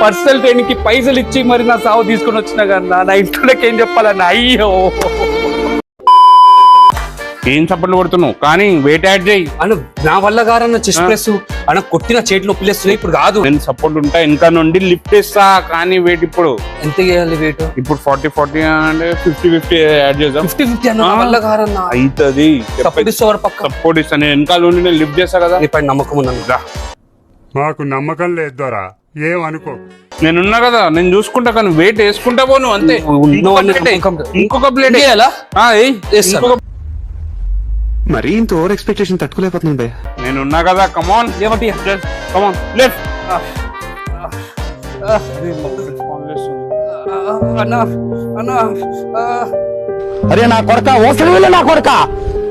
Personal training కి పైసలు ఇచ్చి మరి నా సావు తీసుకుని వచ్చినా కన్నా నా ఇంట్లోకి ఏం చెప్పాలన్నా అయ్యో ఏం చప్పట్లు కొడుతున్నావు కానీ వెయిట్ యాడ్ చేయి అన్న నా వల్ల గారన్న చెస్ట్ ప్రెస్ అన్న కొట్టిన చేతిలో పిల్లేస్తున్నాయి ఇప్పుడు కాదు నేను సపోర్ట్ ఉంటా ఇంకా నుండి లిఫ్ట్ ఇస్తా కానీ వెయిట్ ఇప్పుడు ఎంత చేయాలి వెయిట్ ఇప్పుడు 40 అంటే 50 యాడ్ చేద్దాం 50 అన్న నా వల్ల గారన్న అవుతుంది సపోర్ట్ ఇస్తావారు పక్క సపోర్ట్ ఇస్తా నేను వెనకాల నుండి నేను లిఫ్ట్ చేస్తా కదా నీపై నమ్మకం ఉందన్న మాకు నమ్మకం లేదు దొరా ఏమనుకో నేనున్నా కదా నేను చూసుకుంటా కానీ వెయిట్ వేసుకుంటా పోను అంతే ఇంకొక ప్లేట్ మరీ ఇంత ఓవర్ ఎక్స్పెక్టేషన్ తట్టుకోలేకపోతుంది భయ్య. నేనున్నా కదా కమాన్ ఏమంటే కమాన్ లెఫ్ట్ అన్న అన్న అరే నా కొడక అవసరం లేదు నా కొడక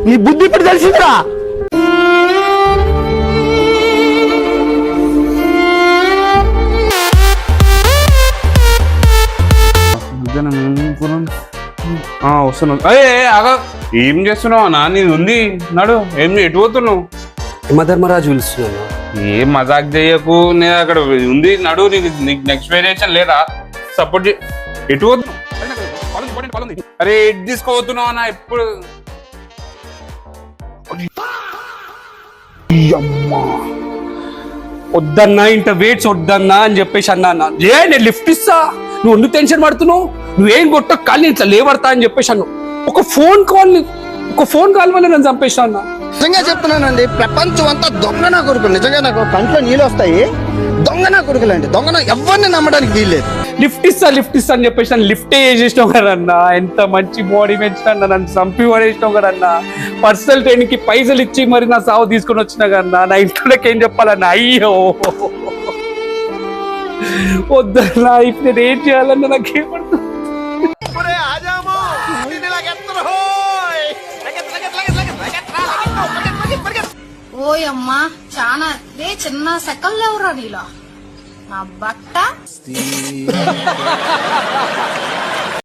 నీ బుద్ధి ఇప్పుడు తెలిసిందిరా వస్తున్నావు ఏం చేస్తున్నావు అన్నా నీది ఉంది నడు ఏం ఎటు పోతున్నావు యమధర్మరాజు పిలుస్తున్నాను ఏం మజాక్ చేయకు నేను అక్కడ ఉంది నడు నీకు నెక్స్ట్ వేరియేషన్ లేదా సపోర్ట్ ఎటు పోతున్నావు అరే ఎటు తీసుకోబోతున్నావు అన్న ఎప్పుడు వద్దన్నా ఇంత వెయిట్స్ వద్దన్నా అని చెప్పేసి అన్నా నేను లిఫ్ట్ ఇస్తా నువ్వు ఎందుకు టెన్షన్ పడుతున్నావు నువ్వేం కొట్ట కాల్ ఇట్లా లేవడతా అని చెప్పేసి అన్నావు ఒక ఫోన్ కాల్ వల్ల నన్ను చంపేసా అన్న నిజంగా చెప్తున్నానండి ప్రపంచం అంతా దొంగ నా కొడుకులు నిజంగా నాకు కంట్లో నీళ్ళు వస్తాయి దొంగ నా కొడుకులు అండి దొంగ ఎవరిని నమ్మడానికి వీల్లేదు లిఫ్ట్ ఇస్తా అని చెప్పేసి నన్ను లిఫ్టే చేసేసినావు కదన్నా ఎంత మంచి బాడీ పెంచినా నన్ను చంపి పడేసినావు కదన్నా పర్సనల్ ట్రైనింగ్ కి పైసలు ఇచ్చి మరి నా సావు తీసుకుని వచ్చినా కదన్నా నా ఇంట్లోకి ఏం చెప్పాలన్నా అయ్యో వద్దన్నా ఇప్పుడు నేను ఏం చేయాలన్నా నాకేమడుతుంది ఓయమ్మా చాలా చిన్న సెకల్ లేవురా నీలో నా బట్ట